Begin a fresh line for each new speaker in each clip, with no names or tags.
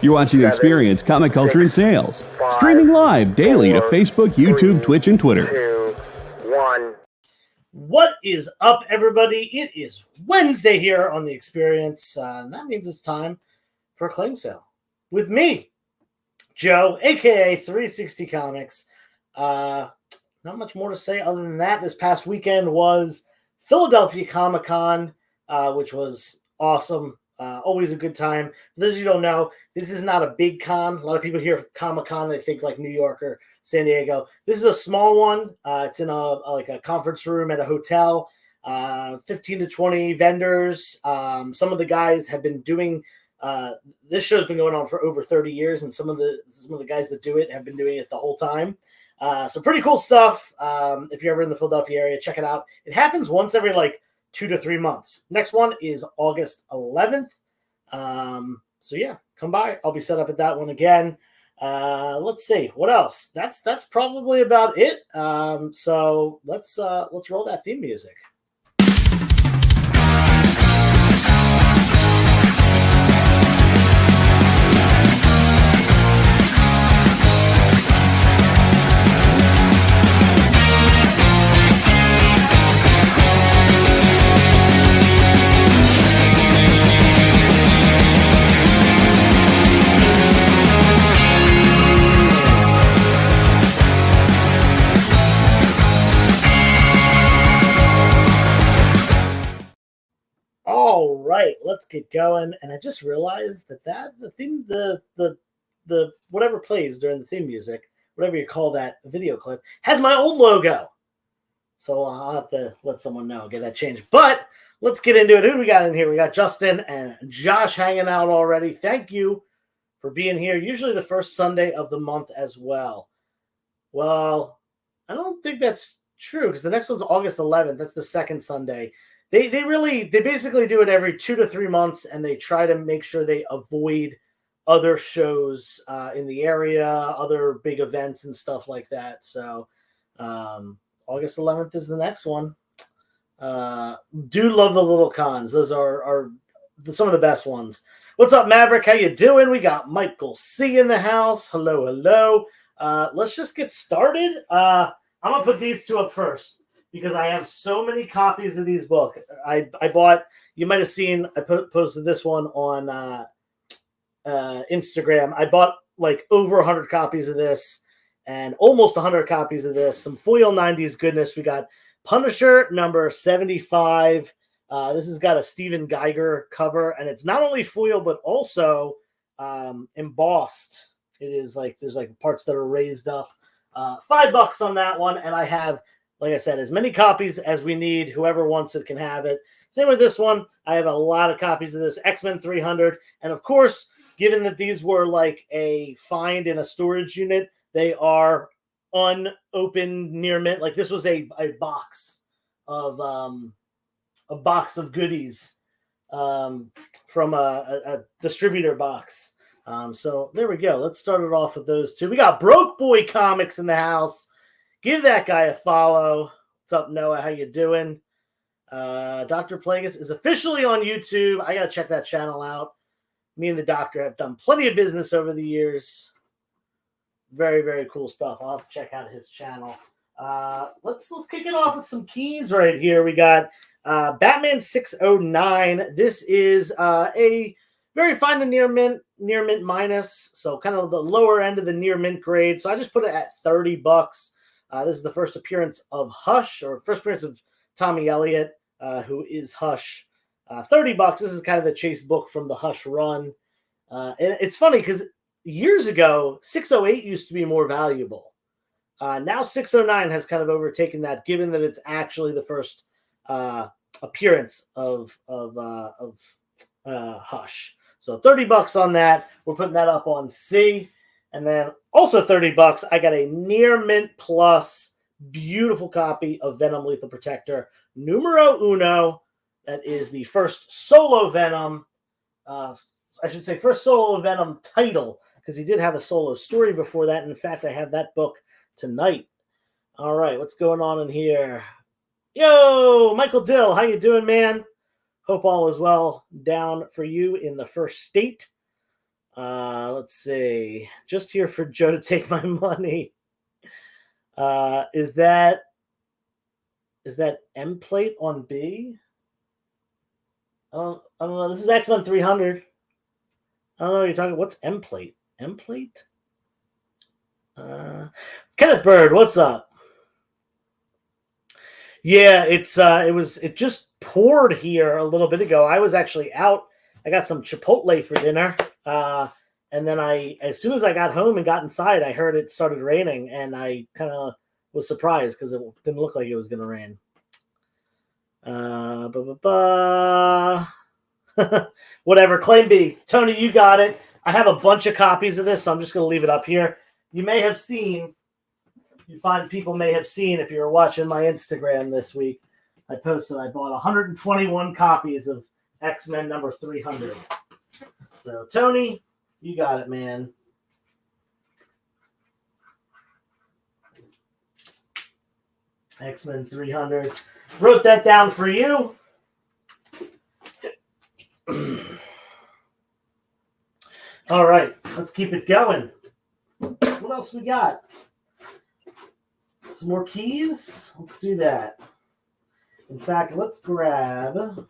You're watching Experience Comic Culture and Sales. Streaming live daily to Facebook, YouTube, Twitch, and Twitter.
2, 1.
What is up, everybody? It is Wednesday here on The Experience. And that means it's time for a claim sale. With me, Joe, a.k.a. 360 Comics. Not much more to say other than that. This past weekend was Philadelphia Comic-Con, which was awesome. Always a good time. For those of you who don't know, this is not a big con. A lot of people hear Comic-Con, they think like New York or San Diego. This is a small one. It's in a conference room at a hotel. 15 to 20 vendors. Some of the guys have been doing this show's been going on for over 30 years, and some of the guys that do it have been doing it the whole time. So pretty cool stuff. If you're ever in the Philadelphia area, check it out. It happens once every 2 to 3 months. Next one is August 11th. So yeah, come by. I'll be set up at that one again. Let's see what else. That's probably about it. So let's roll that theme music. All right, let's get going. And I just realized that the theme, the whatever plays during the theme music, whatever you call that video clip, has my old logo. So I'll have to let someone know, get that changed. But let's get into it. Who do we got in here? We got Justin and Josh hanging out already. Thank you for being here. Usually the first Sunday of the month as well. Well, I don't think that's true because the next one's August 11th. That's the second Sunday. They basically do it every 2 to 3 months, and they try to make sure they avoid other shows in the area, other big events and stuff like that. So August 11th is the next one. Do love the little cons. Those are some of the best ones. What's up, Maverick? How you doing? We got Michael C in the house. Hello, hello. Let's just get started. I'm going to put these two up first, because I have so many copies of these books. I bought, you might have seen, I posted this one on Instagram. I bought over 100 copies of this and almost 100 copies of this. Some foil 90s goodness. We got Punisher number 75. This has got a Steven Geiger cover, and it's not only foil, but also embossed. It is there's parts that are raised up. $5 on that one, and I have, like I said, as many copies as we need. Whoever wants it can have it. Same with this one. I have a lot of copies of this. X-Men 300. And, of course, given that these were a find in a storage unit, they are unopened near mint. This was a box of goodies from a distributor box. So there we go. Let's start it off with those two. We got Broke Boy Comics in the house. Give that guy a follow. What's up, Noah? How you doing? Dr. Plagueis is officially on YouTube. I got to check that channel out. Me and the doctor have done plenty of business over the years. Very, very cool stuff. I'll have to check out his channel. Let's kick it off with some keys right here. We got Batman 609. This is a very fine to near mint minus. So kind of the lower end of the near mint grade. So I just put it at $30. This is the first appearance of Hush, or first appearance of Tommy Elliott, who is Hush. $30. This is kind of the chase book from the Hush run. And it's funny because years ago, 608 used to be more valuable. Now 609 has kind of overtaken that, given that it's actually the first appearance of Hush. So $30 on that. We're putting that up on C. And then also $30, I got a near mint plus beautiful copy of Venom Lethal Protector numero uno. That is the first solo Venom. I should say first solo Venom title, because he did have a solo story before that. And in fact, I have that book tonight. All right, what's going on in here? Yo, Michael Dill, how you doing, man? Hope all is well down for you in the first state. Let's see. Just here for Joe to take my money. Is that M plate on B? I don't know. This is X-Men 300. I don't know what you're talking. What's M plate? M plate? Kenneth Bird, what's up? Yeah, it just poured here a little bit ago. I was actually out. I got some Chipotle for dinner. And then as soon as I got home and got inside, I heard it started raining, and I kind of was surprised because it didn't look like it was going to rain. Whatever. Claim B. Tony, you got it. I have a bunch of copies of this, so I'm just going to leave it up here. You may have seen, people may have seen if you were watching my Instagram this week, I posted I bought 121 copies of X-Men number 300. So, Tony, you got it, man. X-Men 300. Wrote that down for you. All right, let's keep it going. What else we got? Some more keys? Let's do that. In fact, let's grab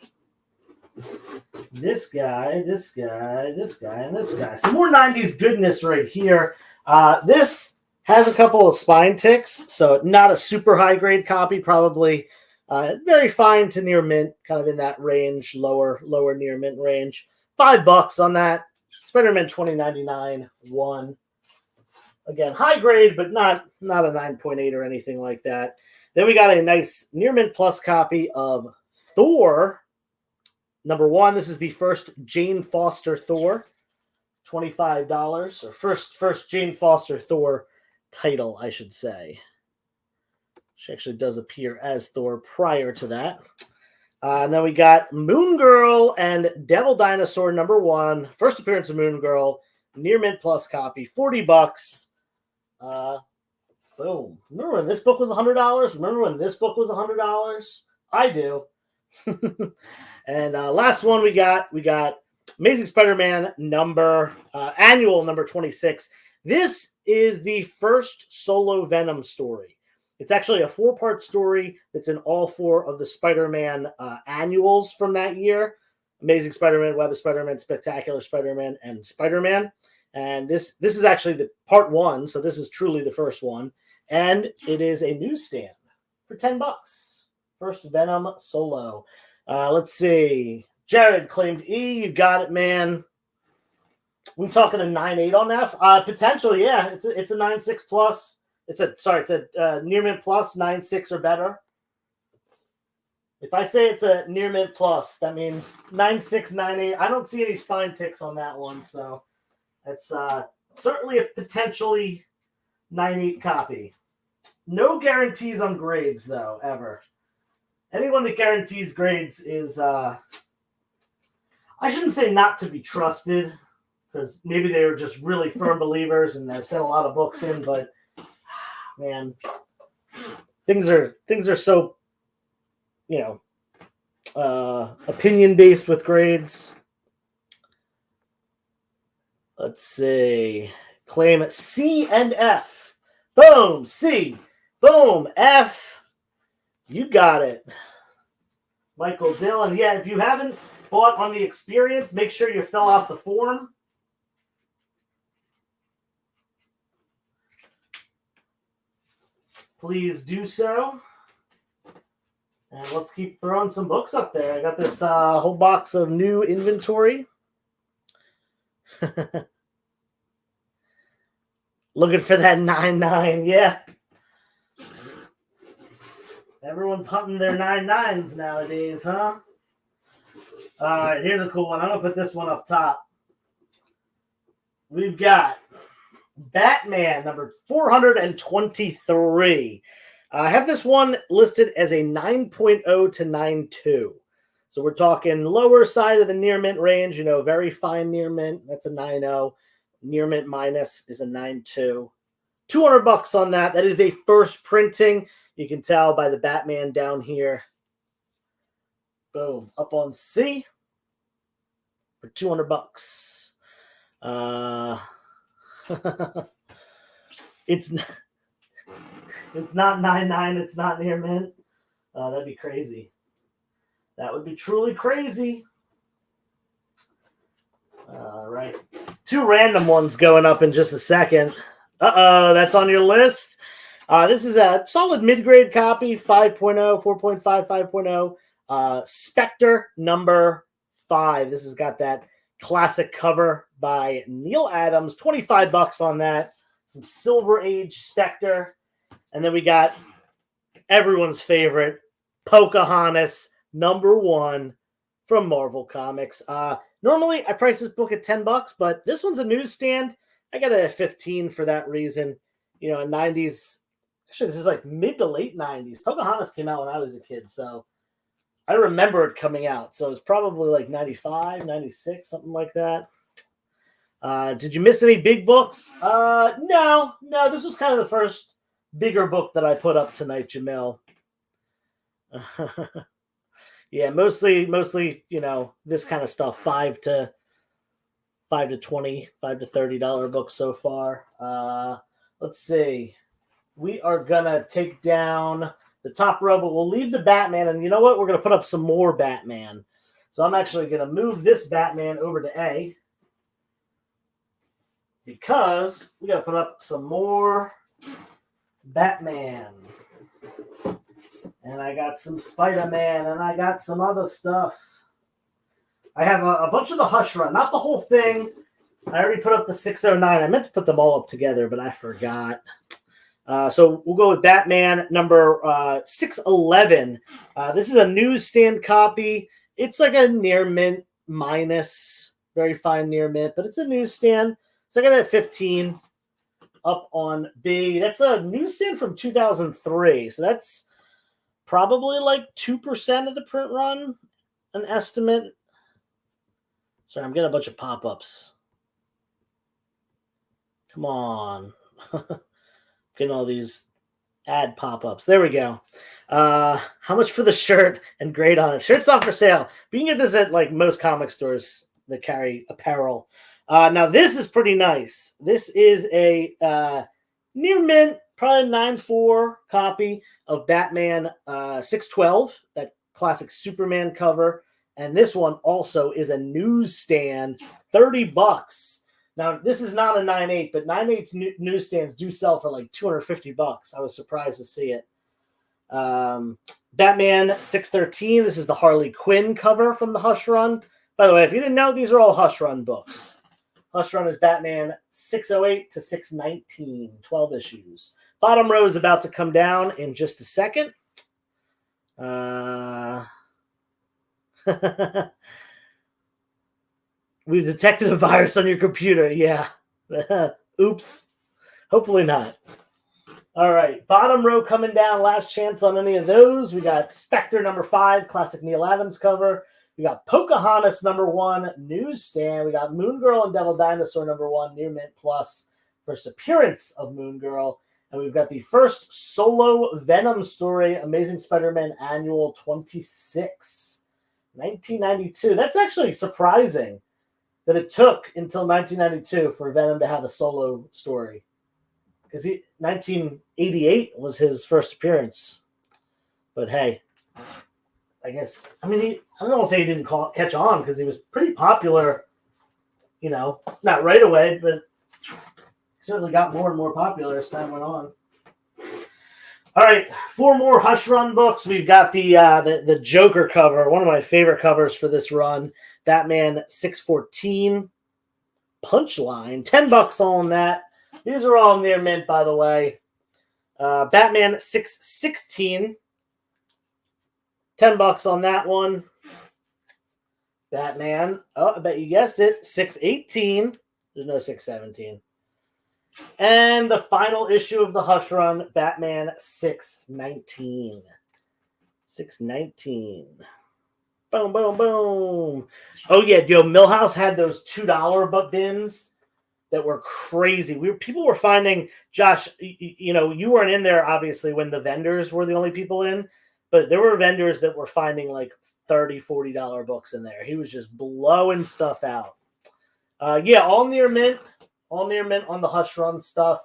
this guy, this guy, this guy, and this guy. Some more 90s goodness right here. This has a couple of spine ticks, so not a super high-grade copy, probably very fine to near mint, kind of in that range, lower near mint range. $5 on that. Spider-Man 2099 1. Again, high grade, but not a 9.8 or anything like that. Then we got a nice Near Mint Plus copy of Thor number 1. This is the first Jane Foster Thor, $25. Or first Jane Foster Thor title, I should say. She actually does appear as Thor prior to that. And then we got Moon Girl and Devil Dinosaur number 1. First appearance of Moon Girl, Near Mint Plus copy, $40. Boom. Remember when this book was $100? Remember when this book was $100? I do. And last one we got Amazing Spider-Man annual number 26. This is the first solo Venom story. It's actually a 4-part story that's in all 4 of the Spider-Man annuals from that year. Amazing Spider-Man, Web of Spider-Man, Spectacular Spider-Man, and Spider-Man. And this is actually the part 1, so this is truly the first one. And it is a newsstand for $10. First Venom solo. Let's see. Jared claimed E. You got it, man. We're talking a 9.8 on that. Potentially, yeah. It's a 9.6 plus. It's a Near Mint Plus, 9.6 or better. If I say it's a Near Mint Plus, that means 9.6, 9.8. I don't see any spine ticks on that one, so it's certainly a potentially 9.8 copy. No guarantees on grades, though, ever. Anyone that guarantees grades is, I shouldn't say not to be trusted, because maybe they were just really firm believers and they've sent a lot of books in, but man, things are so, opinion based with grades. Let's see. Claim C and F. Boom, C. Boom, F. You got it. Michael Dillon. Yeah, if you haven't bought on the experience, make sure you fill out the form. Please do so. And let's keep throwing some books up there. I got this whole box of new inventory. Looking for that 9.9, yeah. Everyone's hunting their 9.9s nowadays, huh? All right, here's a cool one. I'm going to put this one up top. We've got Batman number 423. I have this one listed as a 9.0 to 9.2. So we're talking lower side of the near mint range, very fine near mint. That's a 9.0. Near mint minus is a 9.2. $200 on that. That is a first printing. You can tell by the Batman down here. Boom. Up on C for $200. Uh, it's not 99. It's not near mint. That'd be crazy. That would be truly crazy. All right. 2 random ones going up in just a second. That's on your list. This is a solid mid-grade copy, 5.0, 4.5, 5.0. Spectre number 5. This has got that classic cover by Neil Adams. $25 on that. Some Silver Age Spectre. And then we got everyone's favorite, Pocahontas number 1 from Marvel Comics. Normally, I price this book at $10, but this one's a newsstand. I got it at 15 for that reason. You know, in 90s, actually, this is like mid to late 90s. Pocahontas came out when I was a kid, so I remember it coming out. So it's probably like 95, 96, something like that. Did you miss any big books? No. This was kind of the first bigger book that I put up tonight, Jamil. Yeah, mostly, you know, this kind of stuff, $5 to $20, $5 to $30 books so far. Let's see. We are gonna take down the top row, but we'll leave the Batman. And you know what? We're gonna put up some more Batman. So I'm actually gonna move this Batman over to A because we gotta put up some more Batman. And I got some Spider-Man, and I got some other stuff. I have a bunch of the Hush Run, not the whole thing. I already put up the 609. I meant to put them all up together, but I forgot. So we'll go with Batman number 611. This is a newsstand copy. It's like a near mint minus, very fine near mint, but it's a newsstand. So I got it at 15 up on B. That's a newsstand from 2003. So that's probably like 2% of the print run, an estimate. Sorry, I'm getting a bunch of pop-ups. Come on. Getting all these ad pop-ups. There we go. How much for the shirt and grade on it? Shirt's not for sale. But you can get this at like most comic stores that carry apparel. Now this is pretty nice. This is a near mint, probably 9.4 copy of Batman 612, that classic Superman cover. And this one also is a newsstand, $30. Now, this is not a 9.8, but 9.8 newsstands do sell for like $250. I was surprised to see it. Batman 613, this is the Harley Quinn cover from the Hush Run. By the way, if you didn't know, these are all Hush Run books. Hush Run is Batman 608 to 619, 12 issues. Bottom row is about to come down in just a second. We've detected a virus on your computer. Yeah. Oops. Hopefully not. All right. Bottom row coming down. Last chance on any of those. We got Spectre number 5, classic Neil Adams cover. We got Pocahontas number 1, newsstand. We got Moon Girl and Devil Dinosaur number 1, near mint plus. First appearance of Moon Girl. And we've got the first solo Venom story, Amazing Spider-Man Annual 26, 1992. That's actually surprising that it took until 1992 for Venom to have a solo story. Because 1988 was his first appearance. But hey, I guess, I mean, I don't want to say he didn't catch on because he was pretty popular, you know, not right away, but certainly got more and more popular as time went on. All right, 4 more Hush Run books. We've got the Joker cover, one of my favorite covers for this run. Batman 614, Punchline, $10 on that. These are all near mint, by the way. Batman 616, $10 on that one. Batman, oh, I bet you guessed it, 618. There's no 617. And the final issue of the Hush Run, Batman 619. 619. Boom, boom, boom. Oh, yeah, Millhouse had those $2 bins that were crazy. People were finding, Josh, you know, you weren't in there, obviously, when the vendors were the only people in, but there were vendors that were finding like $30, $40 books in there. He was just blowing stuff out. Yeah, all near mint on the Hush Run stuff.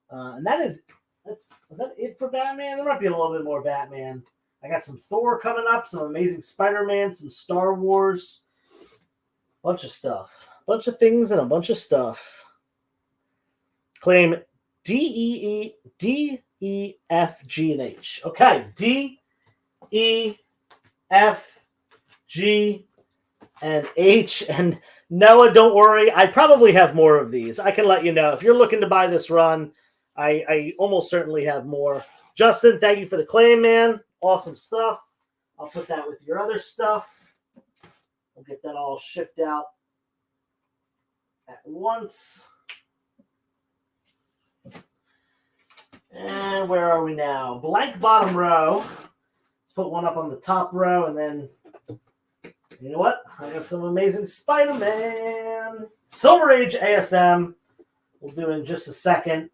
And is that it for Batman? There might be a little bit more Batman. I got some Thor coming up, some Amazing Spider-Man, some Star Wars, bunch of stuff, bunch of things, and a bunch of stuff. Claim D, E, F, G, and H. Okay, D, E, F, G, and H. And Noah, don't worry. I probably have more of these. I can let you know. If you're looking to buy this run, I almost certainly have more. Justin, thank you for the claim, man. Awesome stuff. I'll put that with your other stuff. We'll get that all shipped out at once. And where are we now? Blank bottom row. Let's put one up on the top row, and then, you know what? I got some Amazing Spider-Man. Silver Age ASM. We'll do in just a second.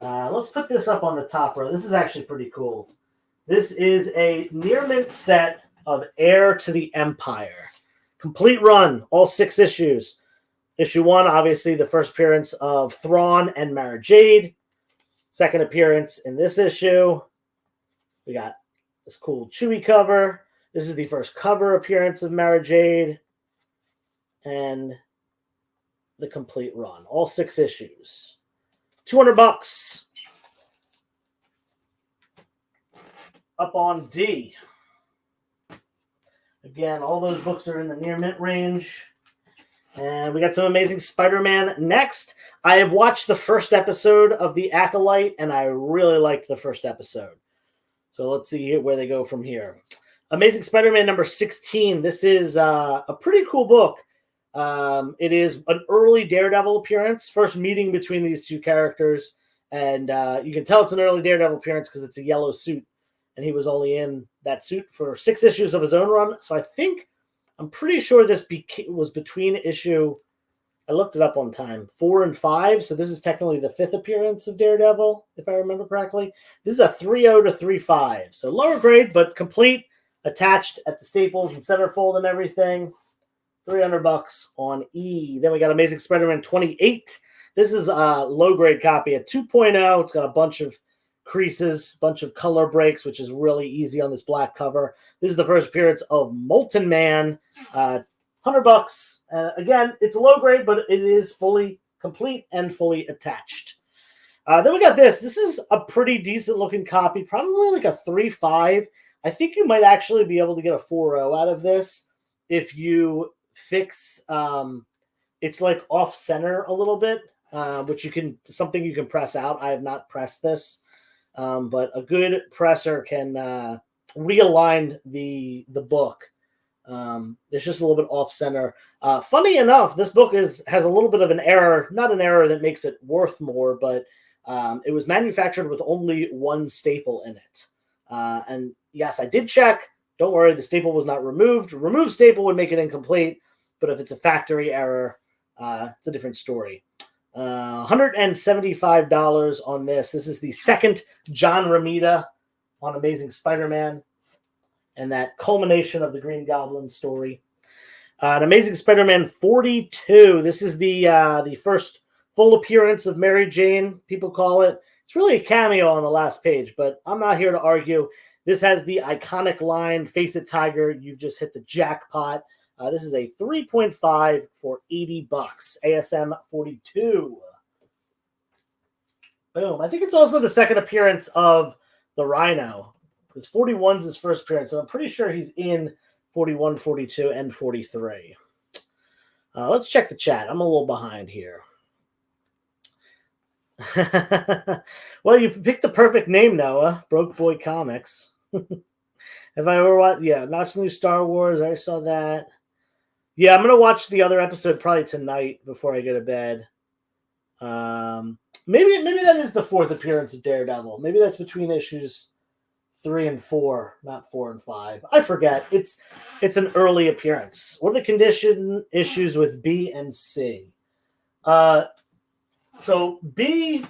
Let's put this up on the top row. This is actually pretty cool. This is a near mint set of Heir to the Empire. Complete run, all 6 issues. Issue 1, obviously, the first appearance of Thrawn and Mara Jade. Second appearance in this issue. We got this cool Chewie cover. This is the first cover appearance of Mara Jade. And the complete run, all 6 issues. $200. Up on D. Again, all those books are in the near mint range. And we got some Amazing Spider-Man next. I have watched the first episode of The Acolyte, and I really liked the first episode. So let's see where they go from here. Amazing Spider-Man number 16. This is a pretty cool book. It is an early Daredevil appearance, first meeting between these two characters. And you can tell it's an early Daredevil appearance because it's a yellow suit. And he was only in that suit for 6 issues of his own run. So I'm pretty sure this was between issue, I looked it up on time, 4 and 5. So this is technically the 5th appearance of Daredevil, if I remember correctly. This is a 3.0 to 3.5. So lower grade, but complete, attached at the staples and centerfold and everything. $300 on E. Then we got Amazing Spider-Man 28. This is a low grade copy at 2.0. It's got a bunch of creases, bunch of color breaks, which is really easy on this black cover. This is the first appearance of Molten Man. $100. Again, it's low grade, but it is fully complete and fully attached. Then we got this. This is a pretty decent looking copy, probably like a 3.5. I think you might actually be able to get a 4.0 out of this if you fix it's like off center a little bit, which something you can press out. I have not pressed this, but a good presser can realign the book. It's just a little bit off center. Funny enough, this book has a little bit of an error, not an error that makes it worth more, but it was manufactured with only one staple in it. And yes, I did check. Don't worry, the staple was not removed. Removed staple would make it incomplete, but if it's a factory error, it's a different story. $175 on this. This is the second John Romita on Amazing Spider-Man and that culmination of the Green Goblin story. An Amazing Spider-Man 42. This is the first full appearance of Mary Jane, people call it. It's really a cameo on the last page, but I'm not here to argue. This has the iconic line, "Face it, Tiger, you've just hit the jackpot." This is a 3.5 for $80. ASM 42. Boom. I think it's also the second appearance of the Rhino, because 41's his first appearance. So I'm pretty sure he's in 41, 42, and 43. Let's check the chat. I'm a little behind here. Well, you picked the perfect name, Noah. Broke Boy Comics. Have I ever watched? Yeah, watched the new Star Wars. I saw that. Yeah, I'm going to watch the other episode probably tonight before I go to bed. Maybe that is the 4th appearance of Daredevil. Maybe that's between issues 3 and 4, not 4 and 5. I forget. It's an early appearance. What are the condition issues with B and C? So B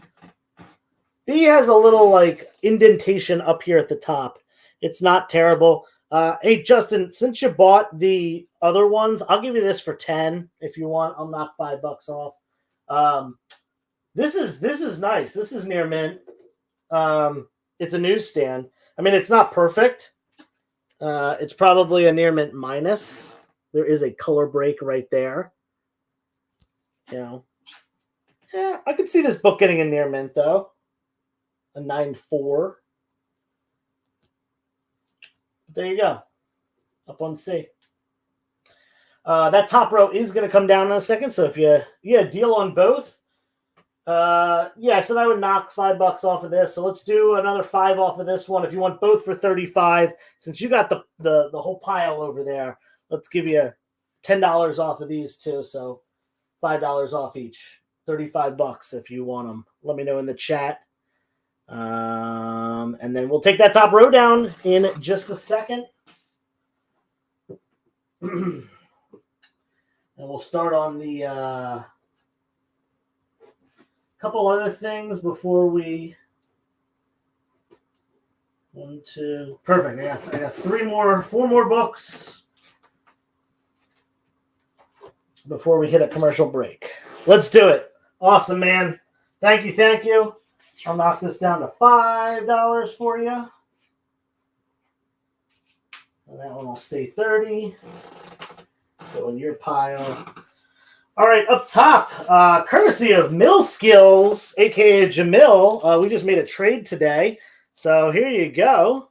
has a little like indentation up here at the top. It's not terrible. Hey, Justin, since you bought the other ones, I'll give you this for 10 if you want. I'll knock $5 off. This is nice. This is near mint. It's a newsstand. I mean, it's not perfect. It's probably a near mint minus. There is a color break right there. Yeah, I could see this book getting a near mint though. A 9.4. There you go. Up on C. That top row is going to come down in a second. So if you deal on both. I said I would knock $5 off of this. So let's do another 5 off of this one. If you want both for 35, since you got the whole pile over there, let's give you $10 off of these two. So $5 off each. $35 if you want them. Let me know in the chat. And then we'll take that top row down in just a second. And we'll start on the couple other things before we. 1, 2. Perfect. I got 4 more books before we hit a commercial break. Let's do it. Awesome, man. Thank you. I'll knock this down to $5 for you. And that one will stay 30. Go in your pile. All right, up top, courtesy of Mill Skills, a.k.a. Jamil, we just made a trade today. So here you go.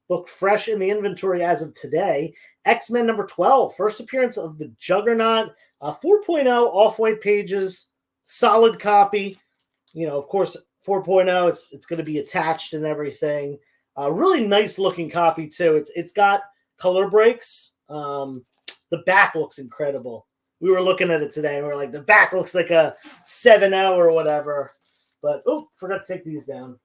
Book fresh in the inventory as of today. X-Men number 12, first appearance of the Juggernaut. 4.0 off-white pages, solid copy. Of course, 4.0, it's going to be attached and everything. Really nice looking copy too. It's got color breaks. The back looks incredible. We were looking at it today and we were like, the back looks like a 7.0 or whatever. But forgot to take these down.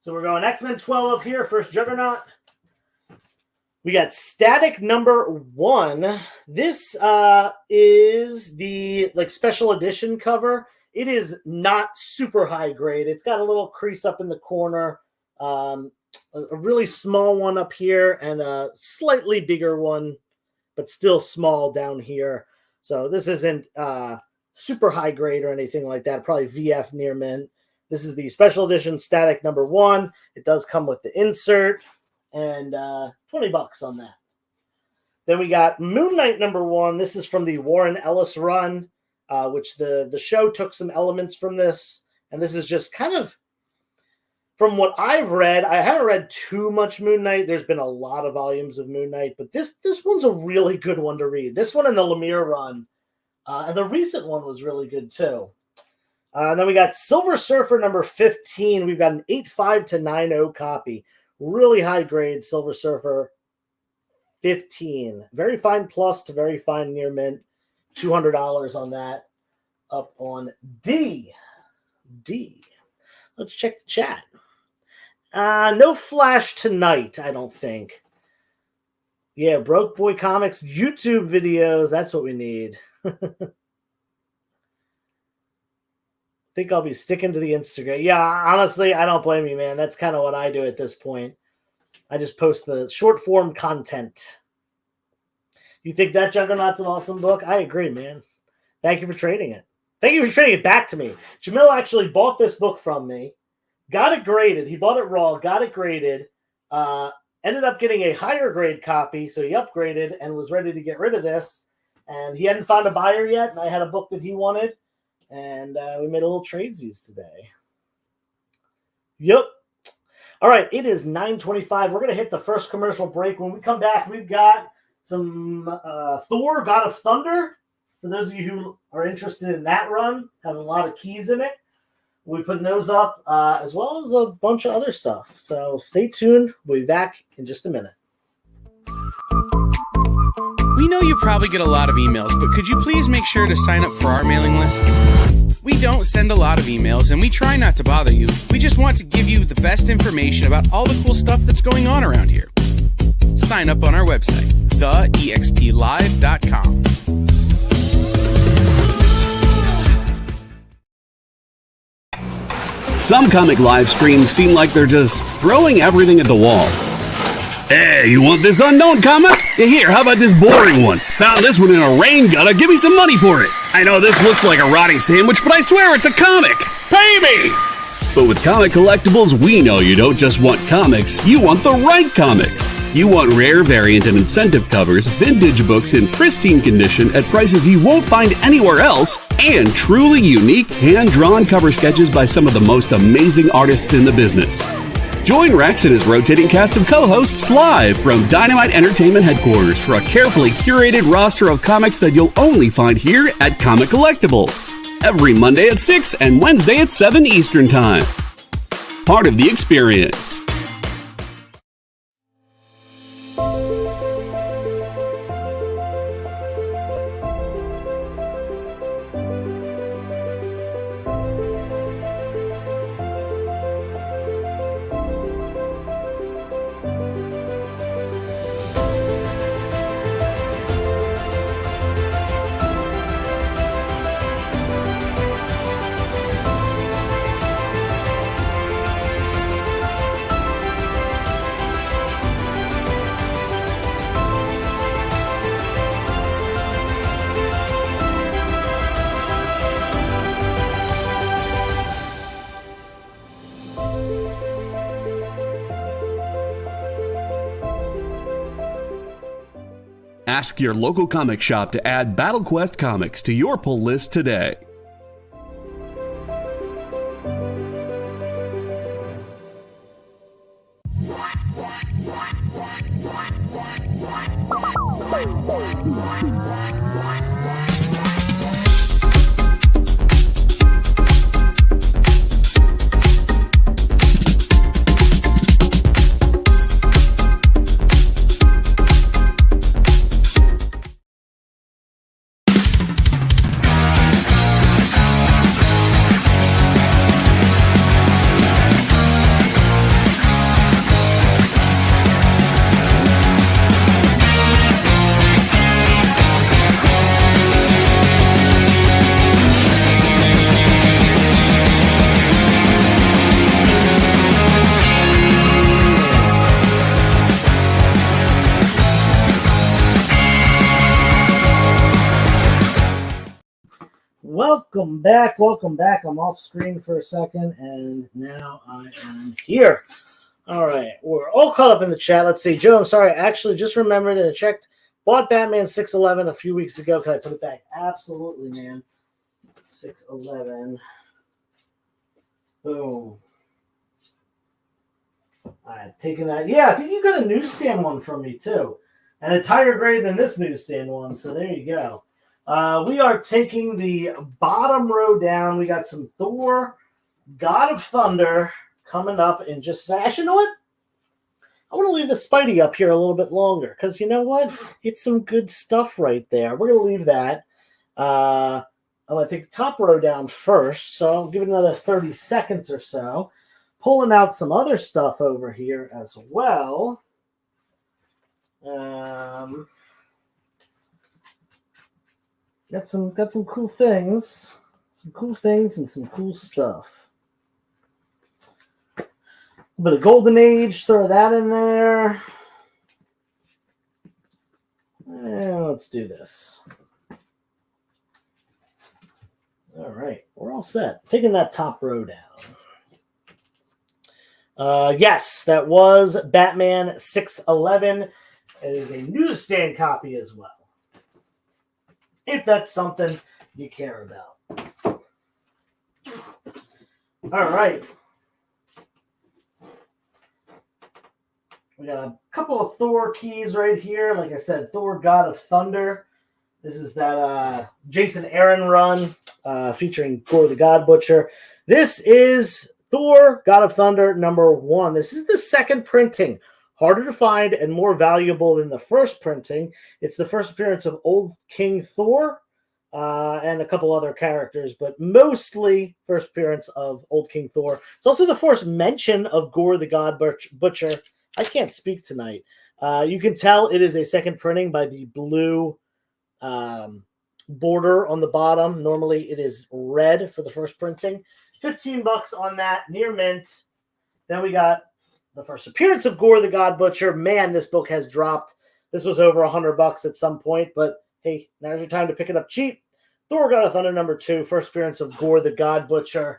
So we're going X-Men 12 up here, first Juggernaut. We got Static number 1. This is the special edition cover. It is not super high grade. It's got a little crease up in the corner, a really small one up here, and a slightly bigger one, but still small down here. So this isn't super high grade or anything like that. Probably VF near mint. This is the special edition Static number 1. It does come with the insert. And $20 on that. Then we got Moon Knight number 1. This is from the Warren Ellis run, which the show took some elements from this. And this is just kind of, from what I've read, I haven't read too much Moon Knight. There's been a lot of volumes of Moon Knight, but this one's a really good one to read. This one and the Lemire run. And the recent one was really good too. And then we got Silver Surfer number 15. We've got an 8.5 to 9.0 copy. Really high grade Silver Surfer 15. Very fine plus to very fine near mint. $200 on that. Up on D. Let's check the chat. No Flash tonight, I don't think. Yeah, Broke Boy Comics YouTube videos. That's what we need. Think I'll be sticking to the Instagram. Yeah, honestly, I don't blame you, man. That's kind of what I do at this point. I just post the short form content. You think that Juggernaut's an awesome book? I agree, man. Thank you for trading it. Thank you for trading it back to me. Jamil actually bought this book from me, got it graded. He bought it raw, got it graded, ended up getting a higher grade copy, so he upgraded and was ready to get rid of this. And he hadn't found a buyer yet, and I had a book that he wanted. And we made a little tradesies today. Yep. All right, it is 9:25. We're going to hit the first commercial break. When we come back, we've got some Thor, God of Thunder. For those of you who are interested in that run, has a lot of keys in it. We'll be putting those up, as well as a bunch of other stuff. So stay tuned. We'll be back in just a minute.
We know you probably get a lot of emails, but could you please make sure to sign up for our mailing list? We don't send a lot of emails, and we try not to bother you. We just want to give you the best information about all the cool stuff that's going on around here. Sign up on our website, theexplive.com.
Some comic live streams seem like they're just throwing everything at the wall. Hey, you want this unknown comic? Yeah, here, how about this boring one? Found this one in a rain gutter. Give me some money for it. I know this looks like a rotting sandwich, but I swear it's a comic. Pay me! But with Comic Collectibles, we know you don't just want comics, you want the right comics. You want rare variant and incentive covers, vintage books in pristine condition at prices you won't find anywhere else, and truly unique hand-drawn cover sketches by some of the most amazing artists in the business. Join Rex and his rotating cast of co-hosts live from Dynamite Entertainment headquarters for a carefully curated roster of comics that you'll only find here at Comic Collectibles. Every Monday at 6 and Wednesday at 7 Eastern Time. Part of the experience. Ask your local comic shop to add Battle Quest comics to your pull list today.
Welcome back. I'm off screen for a second, and now I am here. All right, we're all caught up in the chat. Let's see. Joe, I'm sorry. I actually just remembered and checked. Bought Batman 611 a few weeks ago. Can I put it back? Absolutely, man. 611. Boom. I've taken that. Yeah, I think you got a newsstand one from me, too. And it's higher grade than this newsstand one, so there you go. We are taking the bottom row down. We got some Thor, God of Thunder, coming up in just a second. You know what? I want to leave the Spidey up here a little bit longer because you know what? It's some good stuff right there. We're going to leave that. I'm going to take the top row down first, so I'll give it another 30 seconds or so. Pulling out some other stuff over here as well. Got some cool things. Some cool things and some cool stuff. A bit of Golden Age, throw that in there. And let's do this. All right, we're all set. Taking that top row down. Yes, that was Batman 611. It is a newsstand copy as well. If that's something you care about. All right. We got a couple of Thor keys right here. Like I said, Thor, God of Thunder. This is that Jason Aaron run featuring Gore the God Butcher. This is Thor, God of Thunder, #1. This is the second printing. Harder to find and more valuable than the first printing. It's the first appearance of Old King Thor and a couple other characters, but mostly first appearance of Old King Thor. It's also the first mention of Gore the God Butcher. I can't speak tonight. You can tell it is a second printing by the blue border on the bottom. Normally it is red for the first printing. $15 on that, near mint. Then we got the first appearance of Gore the God Butcher. Man, this book has dropped. This was over $100 at some point, but hey, now's your time to pick it up cheap. Thor God of Thunder number 2, first appearance of Gore the God Butcher,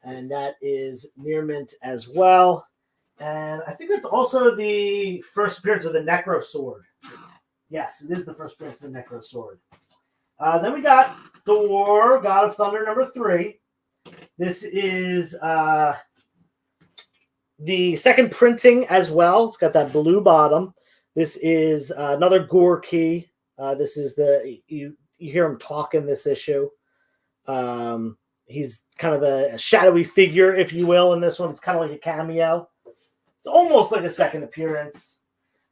and that is near mint as well. And I think that's also the first appearance of the Necro Sword. Yes, it is the first appearance of the Necro Sword. Then we got Thor God of Thunder number 3. This is the second printing as well. It's got that blue bottom. This is another Gore key. This is you hear him talk in this issue. He's kind of a shadowy figure, if you will, in this one. It's kind of like a cameo. It's almost like a second appearance.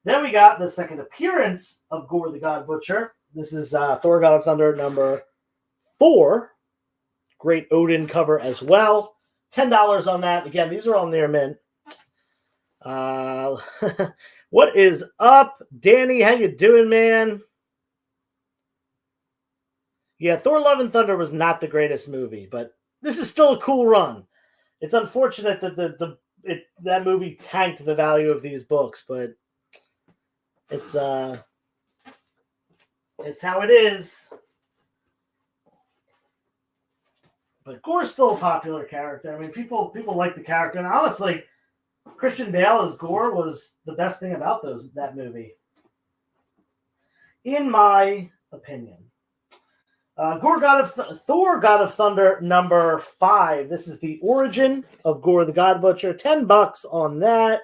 Then we got the second appearance of Gore the God Butcher. This is Thor God of Thunder number 4. Great Odin cover as well. $10 on that. Again, these are all near mint. What is up, Danny? How you doing, man? Yeah, Thor Love and Thunder was not the greatest movie, but this is still a cool run. It's unfortunate that that movie tanked the value of these books, but it's how it is. But Gore's still a popular character. I mean, people like the character, and honestly, Christian Bale as Gore was the best thing about that movie, in my opinion. Thor God of Thunder number 5. This is the origin of Gore the God Butcher. $10 on that.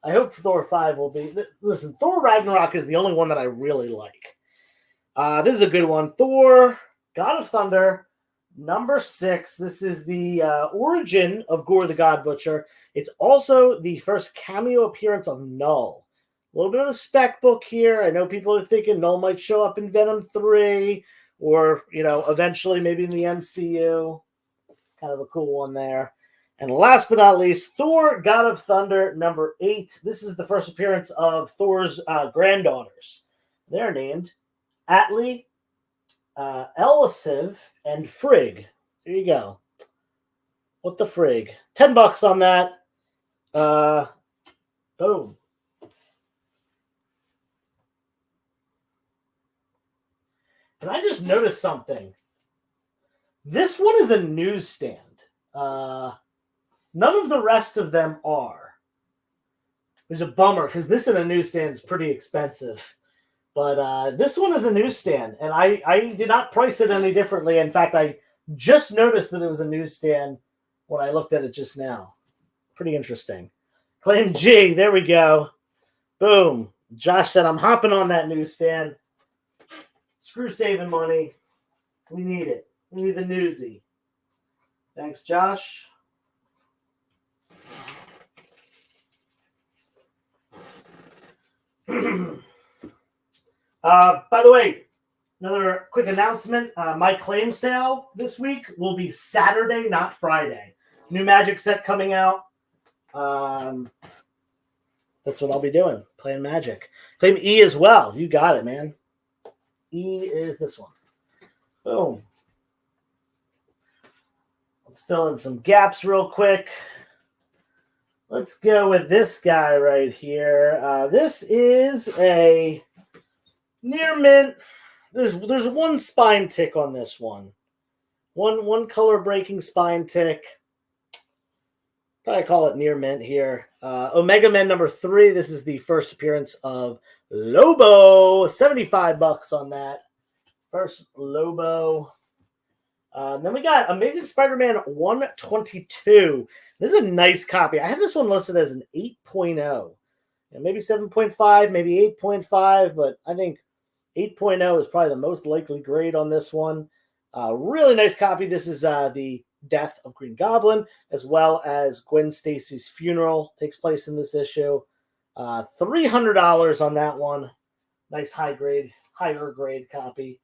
I hope Thor 5 will be. Listen, Thor Ragnarok is the only one that I really like. This is a good one. Thor God of Thunder number 6. This is the origin of Gore the God Butcher. It's also the first cameo appearance of Null. A little bit of a spec book here. I know people are thinking Null might show up in Venom 3 or, eventually maybe in the MCU. Kind of a cool one there. And last but not least, Thor God of Thunder number 8. This is the first appearance of Thor's granddaughters. They're named Atli, Elisiv, and Frigg. There you go. What the frig? $10 on that. Boom. And I just noticed something. This one is a newsstand. None of the rest of them are. Which is a bummer, because this in a newsstand is pretty expensive. But this one is a newsstand, and I did not price it any differently. In fact, I just noticed that it was a newsstand when I looked at it just now. Pretty interesting. Claim G, there we go. Boom. Josh said, I'm hopping on that newsstand. Screw saving money. We need it. We need the newsie. Thanks, Josh. By the way, another quick announcement. My claim sale this week will be Saturday, not Friday. New Magic set coming out. That's what I'll be doing, playing Magic. Claim E as well. You got it, man. E is this one. Boom. Let's fill in some gaps real quick. Let's go with this guy right here. This is a near mint. There's one spine tick on this one. One color breaking spine tick. Probably call it near mint here. Omega Men number 3. This is the first appearance of Lobo. $75 on that. First Lobo. Then we got Amazing Spider-Man 122. This is a nice copy. I have this one listed as an 8.0. Maybe 7.5, maybe 8.5, but I think 8.0 is probably the most likely grade on this one. Really nice copy. This is the death of Green Goblin, as well as Gwen Stacy's funeral takes place in this issue. $300 on that one. Nice higher grade copy.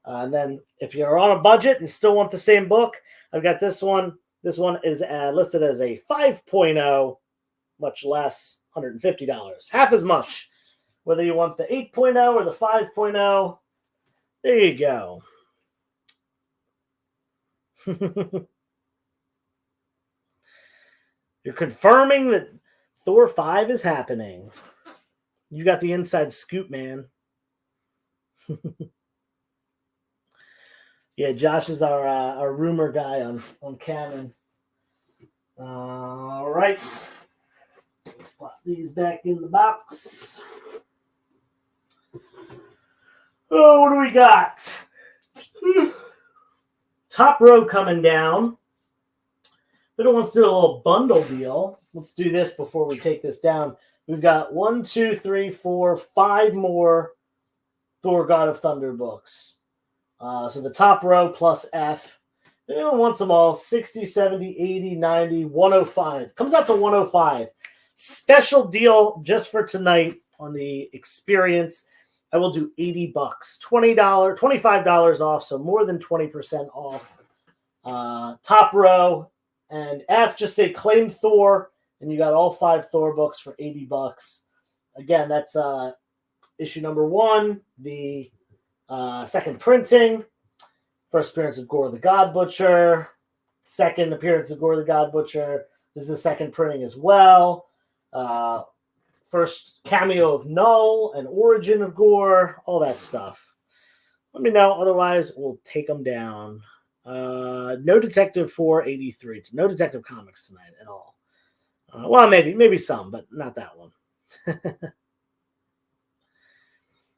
And then if you're on a budget and still want the same book, I've got this one. This one is listed as a 5.0, much less, $150. Half as much. Whether you want the 8.0 or the 5.0, there you go. You're confirming that Thor 5 is happening. You got the inside scoop, man. Yeah, Josh is our rumor guy on Canon. All right. Let's pop these back in the box. Oh, what do we got? Top row coming down. We don't want to do a little bundle deal. Let's do this before we take this down. We've got 1, 2, 3, 4, 5 more Thor God of Thunder books. So the top row plus F. Anyone wants them all. 60, 70, 80, 90, 105. Comes out to 105. Special deal just for tonight on the experience. I will do $80. $20, $25 off, so more than 20% off. Top row and F, just say claim Thor, and you got all 5 Thor books for $80. Again, that's issue number 1, the second printing, first appearance of Gore the God Butcher, second appearance of Gore the God Butcher. This is the second printing as well. First cameo of Null and origin of Gore, all that stuff. Let me know. Otherwise, we'll take them down. No Detective 483. No Detective Comics tonight at all. Well, maybe some, but not that one.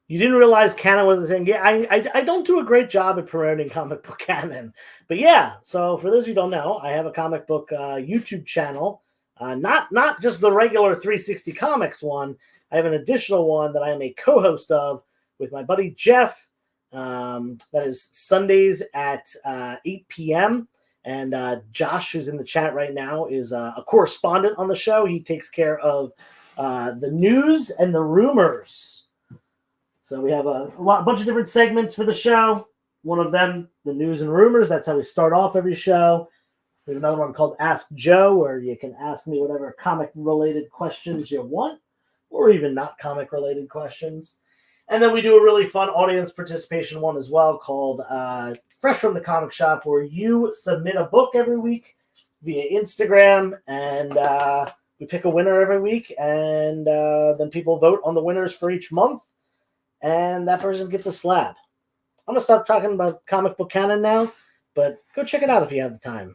You didn't realize canon was a thing. Yeah, I don't do a great job at promoting comic book canon. But yeah, so for those who don't know, I have a comic book YouTube channel. Not just the regular 360 Comics one. I have an additional one that I am a co-host of with my buddy Jeff. That is Sundays at 8 p.m. And Josh, who's in the chat right now, is a correspondent on the show. He takes care of the news and the rumors. So we have a bunch of different segments for the show. One of them, the news and rumors. That's how we start off every show. We have another one called Ask Joe, where you can ask me whatever comic-related questions you want, or even not comic-related questions. And then we do a really fun audience participation one as well called Fresh from the Comic Shop, where you submit a book every week via Instagram, and we pick a winner every week, and then people vote on the winners for each month, and that person gets a slab. I'm going to stop talking about comic book canon now, but go check it out if you have the time.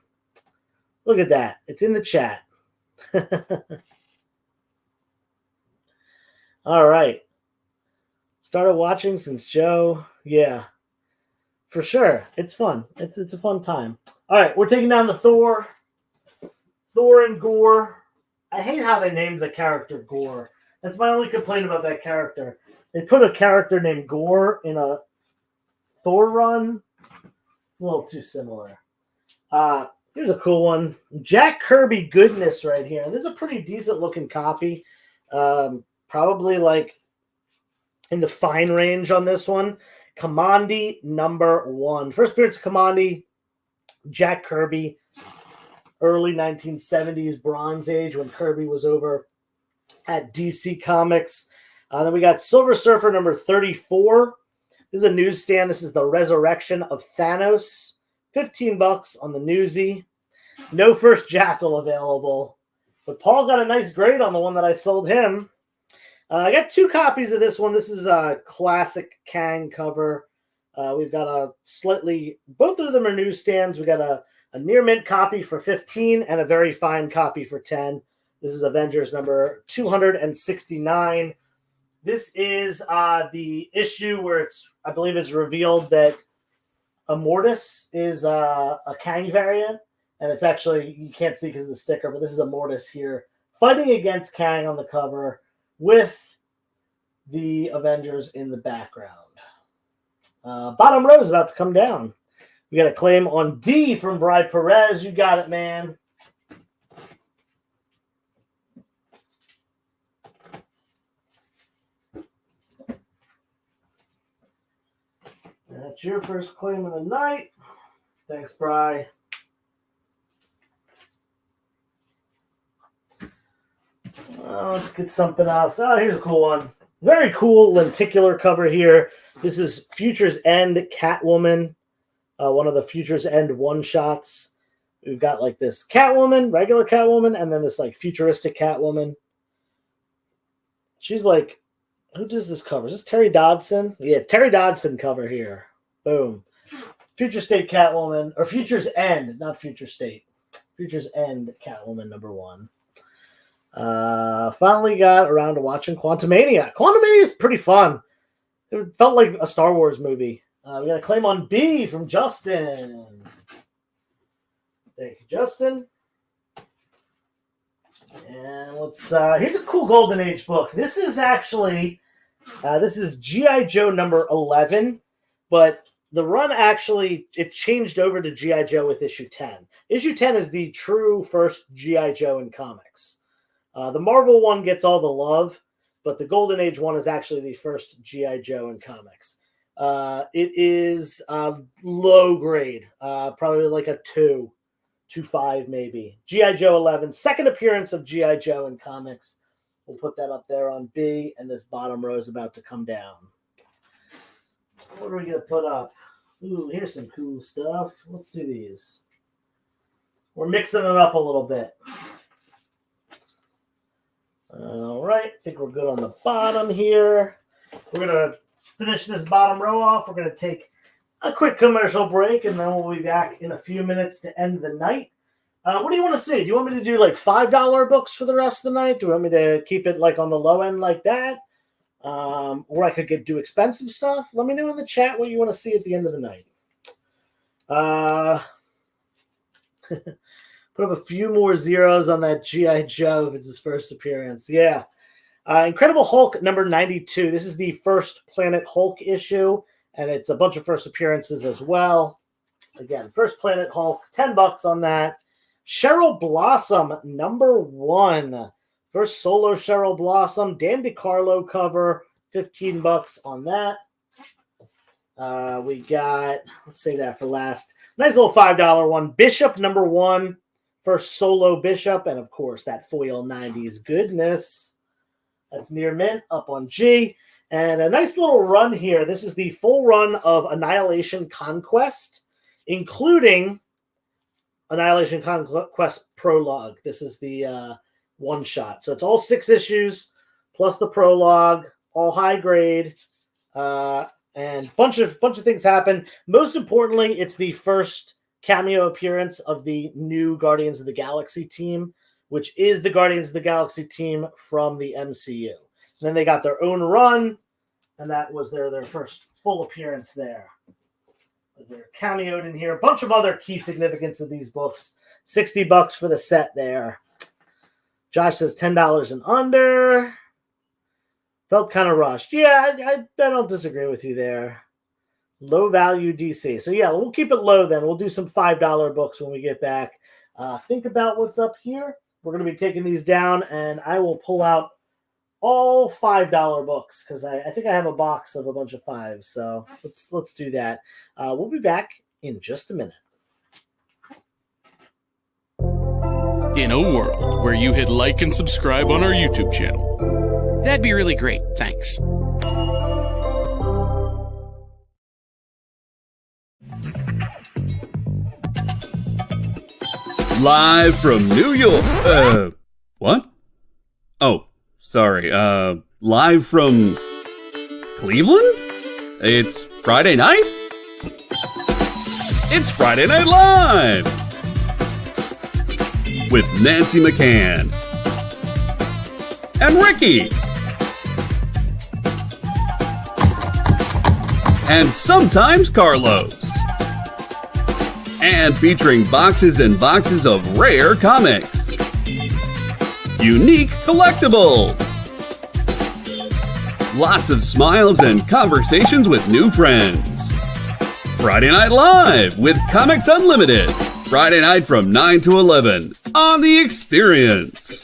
Look at that. It's in the chat. All right. Started watching since Joe. Yeah, for sure. It's fun. It's a fun time. All right, we're taking down the Thor and Gore. I hate how they named the character Gore. That's my only complaint about that character. They put a character named Gore in a Thor run. It's a little too similar. Here's a cool one. Jack Kirby goodness right here. This is a pretty decent looking copy. Probably like in the fine range on this one. Kamandi number 1. First appearance of Kamandi, Jack Kirby, early 1970s Bronze Age when Kirby was over at DC Comics. Then we got Silver Surfer number 34. This is a newsstand. This is the Resurrection of Thanos. $15 on the newsie. No first Jackal available. But Paul got a nice grade on the one that I sold him. I got 2 copies of this one. This is a classic Kang cover. We've got a slightly, both of them are newsstands. We got a near mint copy for 15 and a very fine copy for 10. This is Avengers number 269. This is the issue where I believe it's revealed that Immortus is a Kang variant. And it's actually, you can't see because of the sticker, but this is Immortus here fighting against Kang on the cover with the Avengers in the background. Bottom row is about to come down. We got a claim on D from Bri Perez. You got it, man. That's your first claim of the night. Thanks, Bri. Let's get something else. Oh, here's a cool one. Very cool lenticular cover here. This is Future's End Catwoman, one of the Future's End one-shots. We've got like this Catwoman, regular Catwoman, and then this like futuristic Catwoman. She's like, who does this cover? Is this Terry Dodson? Yeah, Terry Dodson cover here. Boom. Future State Catwoman, or Future's End, not Future State. Future's End Catwoman #1. Finally got around to watching Quantumania. Quantumania is pretty fun. It felt like a Star Wars movie. We got a claim on B from Justin. Thank you, Justin. And let's. Here's a cool Golden Age book. This is actually, this is G.I. Joe number 11, but the run actually, it changed over to G.I. Joe with issue 10. Issue 10 is the true first G.I. Joe in comics. The Marvel one gets all the love, but the Golden Age one is actually the first G.I. Joe in comics. It is low grade, probably like a 2.5 maybe. G.I. Joe 11, second appearance of G.I. Joe in comics. We'll put that up there on B, and this bottom row is about to come down. What are we going to put up? Ooh, here's some cool stuff. Let's do these. We're mixing it up a little bit. All right, I think we're good on the bottom here. We're going to finish this bottom row off. We're going to take a quick commercial break, and then we'll be back in a few minutes to end the night. What do you want to see? Do you want me to do like $5 books for the rest of the night? Do you want me to keep it like on the low end like that? Or I could do expensive stuff. Let me know in the chat what you want to see at the end of the night. Put up a few more zeros on that G.I. Joe if it's his first appearance. Yeah. Incredible Hulk number 92. This is the first Planet Hulk issue, and it's a bunch of first appearances as well. Again, first Planet Hulk, $10 on that. Cheryl Blossom number 1. First solo Cheryl Blossom, Dan DiCarlo cover, $15 on that. We got, let's save that for last. Nice little $5 one. Bishop number 1, first solo Bishop, and of course that foil 90s goodness. That's near mint, up on G. And a nice little run here. This is the full run of Annihilation Conquest, including Annihilation Conquest Prologue. This is the one shot. So it's all 6 issues plus the prologue, all high grade, and bunch of things happen. Most importantly, it's the first cameo appearance of the new Guardians of the Galaxy team, which is the Guardians of the Galaxy team from the MCU. And then they got their own run, and that was their first full appearance there. They're cameoed in here. A bunch of other key significance of these books. $60 for the set there. Josh says $10 and under. Felt kind of rushed. Yeah, I don't disagree with you there. Low value DC. So yeah, we'll keep it low then. We'll do some $5 books when we get back. Think about what's up here. We're going to be taking these down, and I will pull out all $5 books because I think I have a box of a bunch of 5s. So let's do that. We'll be back in just a minute.
In a world where you hit like and subscribe on our YouTube channel, that'd be really great. Thanks.
Live from New York. What? Oh, sorry. Live from Cleveland? It's Friday night? It's Friday Night Live! With Nancy McCann. And Ricky. And sometimes Carlos. And featuring boxes and boxes of rare comics. Unique collectibles. Lots of smiles and conversations with new friends. Friday Night Live with Comics Unlimited. Friday night from 9 to 11 on The Experience.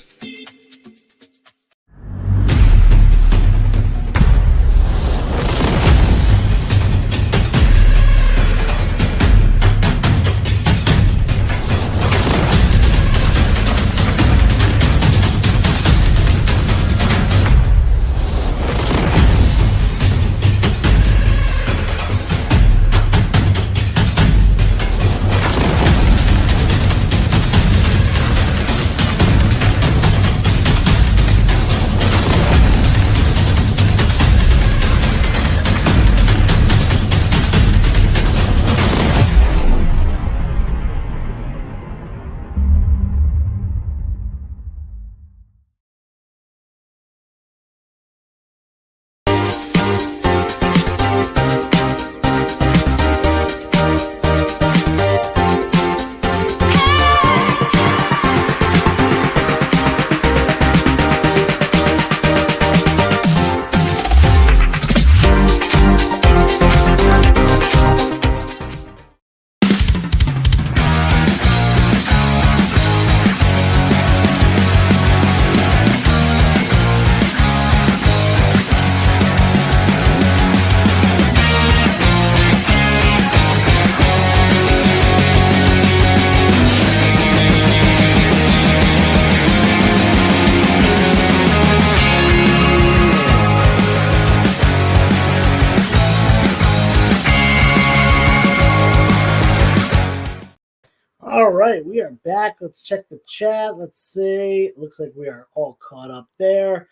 we are back. Let's check the chat. Let's see. Looks like we are all caught up there.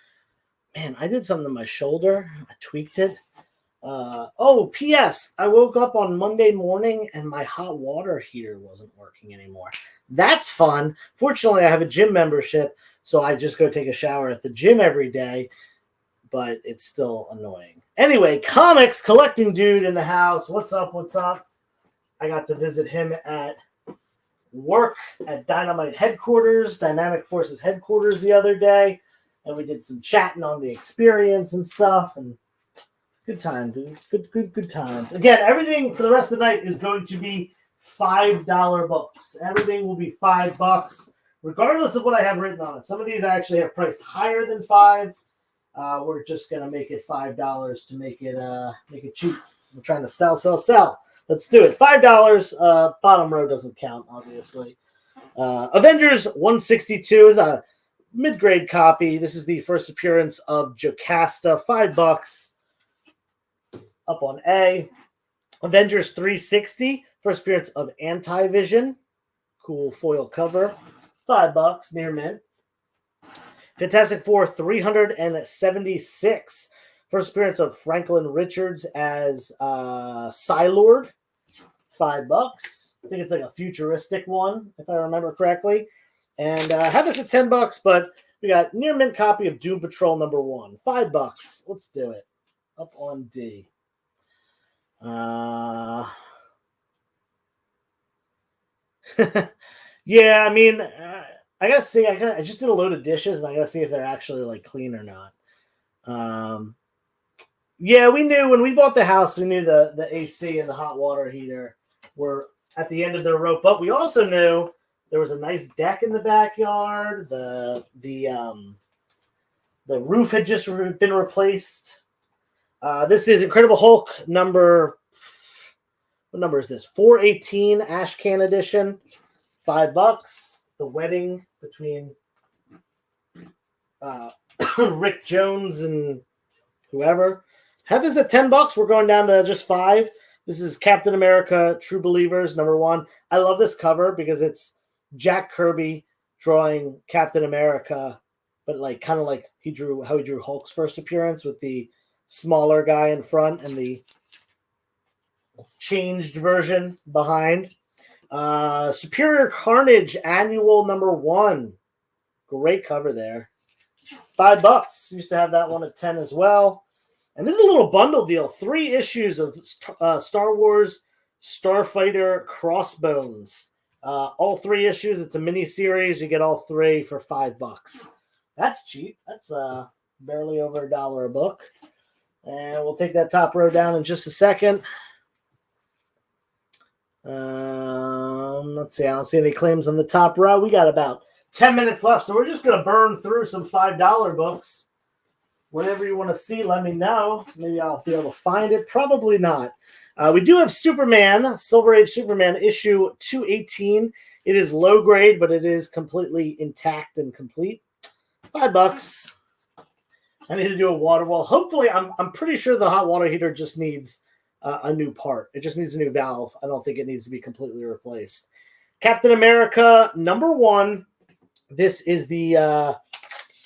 Man, I did something to my shoulder. I tweaked it. P.S. I woke up on Monday morning and my hot water heater wasn't working anymore. That's fun. Fortunately, I have a gym membership, so I just go take a shower at the gym every day, but it's still annoying. Anyway, comics collecting dude in the house. What's up? What's up? I got to visit him at work at Dynamite headquarters, Dynamic Forces headquarters the other day, and we did some chatting on the experience and stuff, and good time, dude. Good times. Again, everything for the rest of the night is going to be $5 books. Everything will be $5, regardless of what I have written on it. Some of these I actually have priced higher than $5. We're just gonna make it $5 to make it cheap. We're trying to sell. Let's do it. $5. Bottom row doesn't count, obviously. Avengers 162 is a mid-grade copy. This is the first appearance of Jocasta. $5. Up on A. Avengers 360, first appearance of Anti-Vision. Cool foil cover. $5, near mint. Fantastic Four 376, first appearance of Franklin Richards as Psylord. $5. I think it's like a futuristic one, if I remember correctly. And I have this at $10, but we got near mint copy of Doom Patrol #1. $5. Let's do it. Up on D. Yeah, I mean, I gotta see. I just did a load of dishes, and I gotta see if they're actually like clean or not. Yeah, we knew when we bought the house, we knew the AC and the hot water heater were at the end of their rope. But we also knew there was a nice deck in the backyard. The roof had just been replaced. This is Incredible Hulk number. What number is this? 418 Ash Can Edition. $5. The wedding between Rick Jones and whoever. Have this at $10. We're going down to just $5. This is Captain America True Believers #1. I love this cover because it's Jack Kirby drawing Captain America, but like kind of like he drew Hulk's first appearance with the smaller guy in front and the changed version behind. Superior Carnage Annual #1. Great cover there. $5. Used to have that one at 10 as well. And this is a little bundle deal. 3 issues of Star Wars Starfighter Crossbones. All 3 issues. It's a mini series. You get all 3 for $5. That's cheap. That's barely over $1 a book. And we'll take that top row down in just a second. Let's see. I don't see any claims on the top row. We got about 10 minutes left, so we're just going to burn through some $5 books. Whatever you want to see, let me know. Maybe I'll be able to find it. Probably not. We do have Superman, Silver Age Superman, issue 218. It is low grade, but it is completely intact and complete. $5. I need to do a water wall. Hopefully, I'm pretty sure the hot water heater just needs a new part. It just needs a new valve. I don't think it needs to be completely replaced. Captain America #1. This is the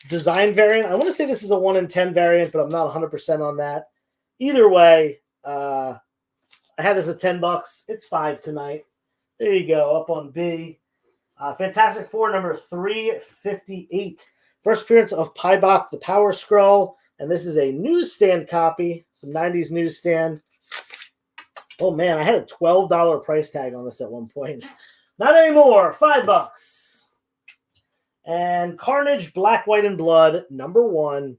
design variant. I want to say this is a 1 in 10 variant, but I'm not 100% on that. Either way, I had this at $10. It's $5 tonight. There you go, up on B. Fantastic Four #358. First appearance of Pybok the Power Scroll, and this is a newsstand copy, some 90s newsstand. Oh man, I had a $12 price tag on this at one point. Not anymore, $5. And Carnage Black, White, and Blood #1.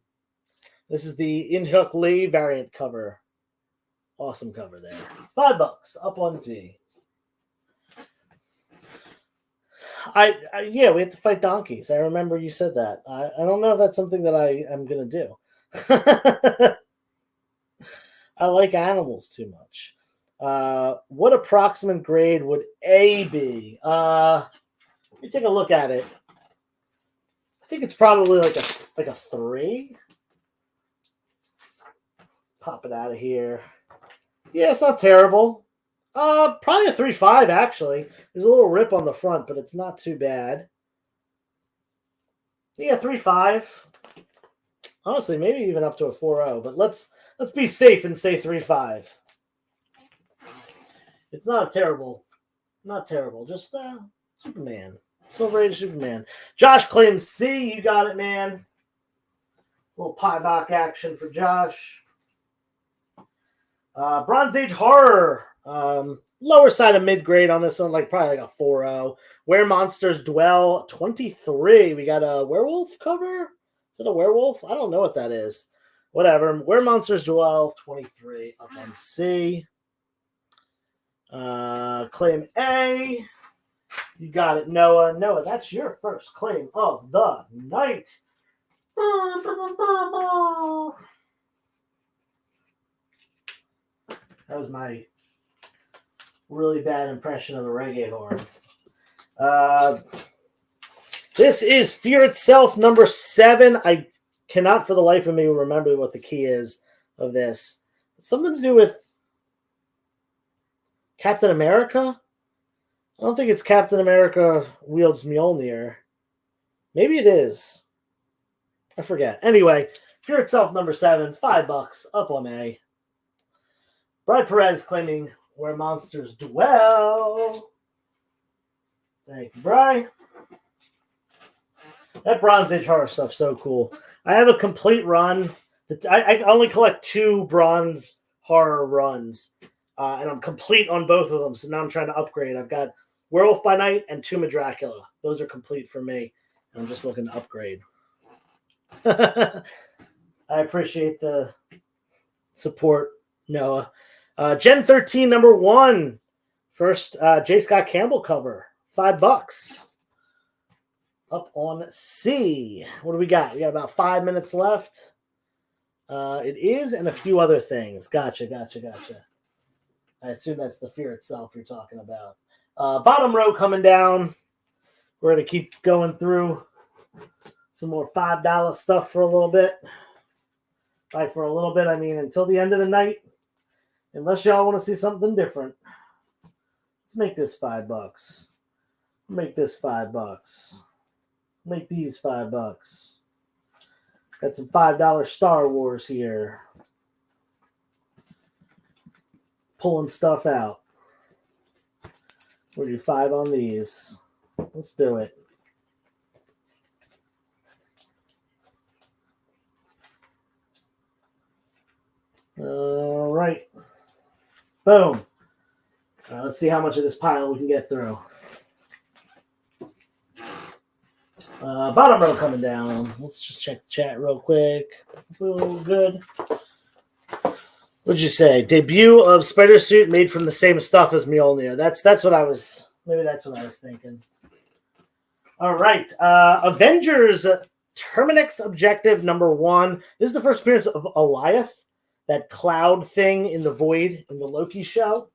This is the In-Hook Lee variant cover. Awesome cover there. $5 up on D. Yeah, we have to fight donkeys. I remember you said that. I don't know if that's something that I am going to do. I like animals too much. What approximate grade would A be? Let me take a look at it. I think it's probably like a 3. Pop it out of here. Yeah, it's not terrible. Probably a 3.5 actually. There's a little rip on the front, but it's not too bad. Yeah, 3.5. Honestly, maybe even up to a 4.0, but let's be safe and say 3.5. It's not terrible. Not terrible. Just Superman. Silver Age Superman. Josh claims C. You got it, man. Little pieback action for Josh. Bronze Age Horror. Lower side of mid-grade on this one, like probably like a 4.0. Where Monsters Dwell 23. We got a werewolf cover? Is it a werewolf? I don't know what that is. Whatever. Where Monsters Dwell 23 up on C. Claim A. You got it, Noah. Noah, that's your first claim of the night. That was my really bad impression of the reggae horn. This is Fear Itself number 7. I cannot for the life of me remember what the key is of this. It's something to do with Captain America? I don't think it's Captain America wields Mjolnir. Maybe it is. I forget. Anyway, Fear Itself number 7, $5 up on A. Bride Perez claiming Where Monsters Dwell. Thank you, Bri. That Bronze Age horror stuff's so cool. I have a complete run. I only collect 2 bronze horror runs, and I'm complete on both of them. So now I'm trying to upgrade. I've got Werewolf by Night and Tomb of Dracula. Those are complete for me. And I'm just looking to upgrade. I appreciate the support, Noah. Gen 13 number 1. First J. Scott Campbell cover. $5. Up on C. What do we got? We got about 5 minutes left. It is and a few other things. Gotcha. I assume that's the Fear Itself you're talking about. Bottom row coming down. We're going to keep going through some more $5 stuff for a little bit. By for a little bit, I mean until the end of the night. Unless y'all want to see something different. Let's make this $5. Make this $5. Make these $5. Got some $5 Star Wars here. Pulling stuff out. We'll do 5 on these. Let's do it. All right. Boom. Let's see how much of this pile we can get through. Bottom row coming down. Let's just check the chat real quick. Good. What'd you say? Debut of Spider Suit made from the same stuff as Mjolnir. That's what I was. Maybe that's what I was thinking. All right. Avengers Terminix Objective number 1. This is the first appearance of Alioth, that cloud thing in the Void in the Loki show.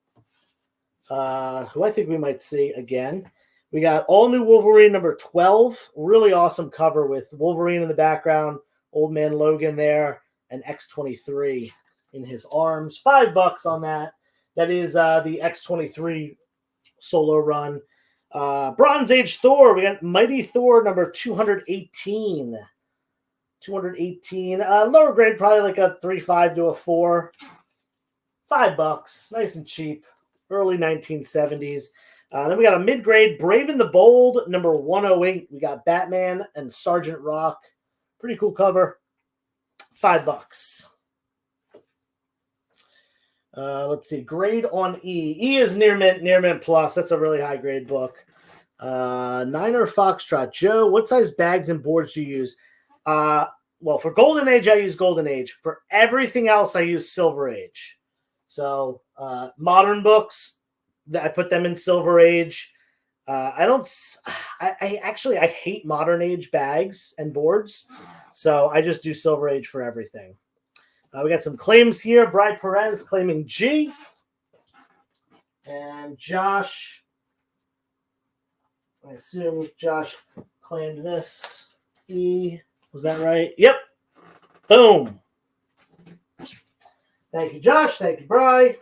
Who I think we might see again. We got all new Wolverine number 12. Really awesome cover with Wolverine in the background, Old Man Logan there, and X-23 in his arms. $5 on that. That is the X-23 solo run. Bronze Age Thor. We got Mighty Thor number 218. 218. Lower grade, probably like a 3.5 to a 4. $5. Nice and cheap. Early 1970s. Then we got a mid-grade Brave and the Bold, number 108. We got Batman and Sergeant Rock. Pretty cool cover. $5. Let's see. Grade on E. E is Near Mint Plus. That's a really high grade book. Niner Foxtrot. Joe, what size bags and boards do you use? Well, for Golden Age, I use Golden Age. For everything else, I use Silver Age. So modern books, I put them in Silver Age. I hate modern age bags and boards, so I just do Silver Age for everything. We got some claims here. Bride Perez claiming G, and Josh. I assume Josh claimed this. E. Was that right? Yep. Boom. Thank you, Josh. Thank you, Bri.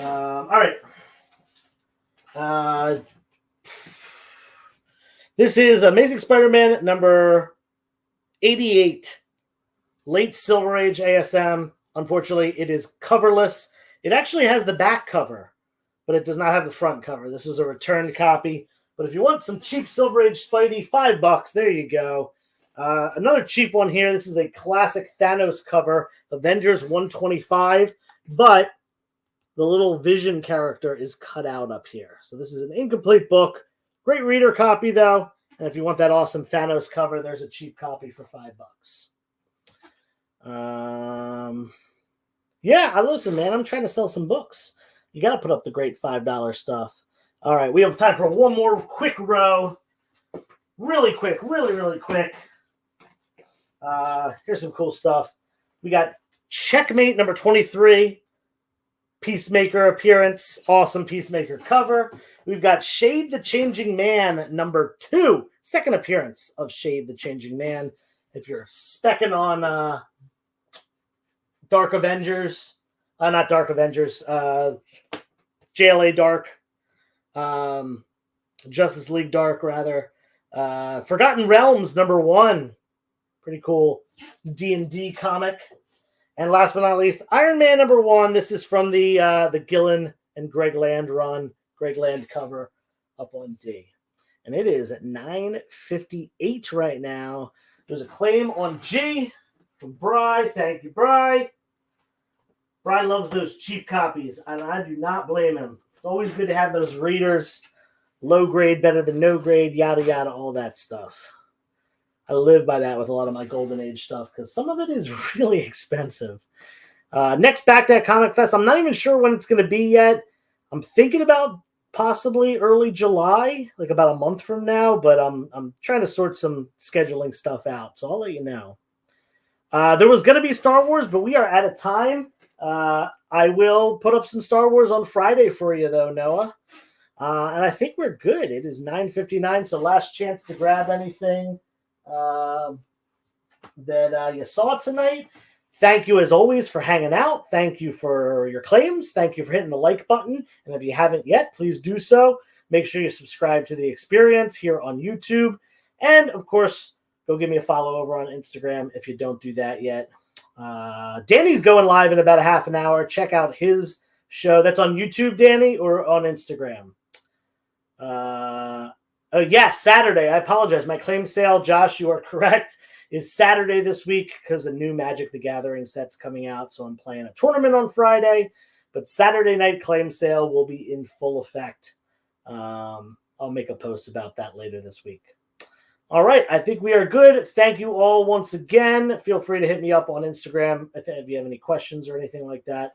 All right. This is Amazing Spider-Man number 88, late Silver Age ASM. Unfortunately, it is coverless. It actually has the back cover, but it does not have the front cover. This is a returned copy. But if you want some cheap Silver Age Spidey, $5, there you go. Another cheap one here. This is a classic Thanos cover, Avengers 125, but the little Vision character is cut out up here. So this is an incomplete book. Great reader copy, though. And if you want that awesome Thanos cover, there's a cheap copy for $5. Yeah, listen, man. I'm trying to sell some books. You got to put up the great $5 stuff. All right, we have time for one more quick row. Really quick, really quick. Here's some cool stuff. We got Checkmate number 23. Peacemaker appearance, awesome Peacemaker cover. We've got Shade the Changing Man number 2, second appearance of Shade the Changing Man. If you're specking on Dark Avengers, not Dark Avengers, JLA Dark, Justice League Dark rather. Forgotten Realms number 1, pretty cool D&D comic. And last but not least, Iron Man number 1. This is from the Gillen and Greg Land run. Greg Land cover up on D. And it is at $9.58 right now. There's a claim on G from Bry. Thank you, Bry. Bry loves those cheap copies, and I do not blame him. It's always good to have those readers. Low grade, better than no grade, yada, yada, all that stuff. I live by that with a lot of my Golden Age stuff because some of it is really expensive. Next Baghdad Comic Fest, I'm not even sure when it's going to be yet. I'm thinking about possibly early July, like about a month from now, but I'm trying to sort some scheduling stuff out, so I'll let you know. There was going to be Star Wars, but we are out of time. I will put up some Star Wars on Friday for you, though, Noah. And I think we're good. It is 9:59, so last chance to grab anything that you saw tonight. Thank you as always for hanging out. Thank you for your claims. Thank you for hitting the like button. And if you haven't yet, please do so. Make sure you subscribe to The Experience here on YouTube. And of course, go give me a follow over on Instagram if you don't do that yet. Danny's going live in about a half an hour. Check out his show. That's on YouTube, Danny, or on Instagram? Oh, yes, Saturday. I apologize. My claim sale, Josh, you are correct, is Saturday this week because a new Magic the Gathering set's coming out. So I'm playing a tournament on Friday, but Saturday night claim sale will be in full effect. I'll make a post about that later this week. All right. I think we are good. Thank you all once again. Feel free to hit me up on Instagram if you have any questions or anything like that.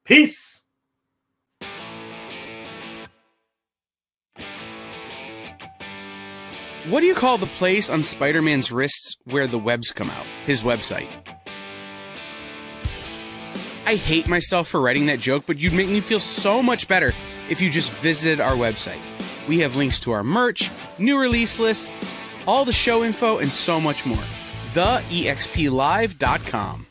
Peace.
What do you call the place on Spider-Man's wrists where the webs come out? His website. I hate myself for writing that joke, but you'd make me feel so much better if you just visited our website. We have links to our merch, new release lists, all the show info, and so much more. TheEXPLive.com.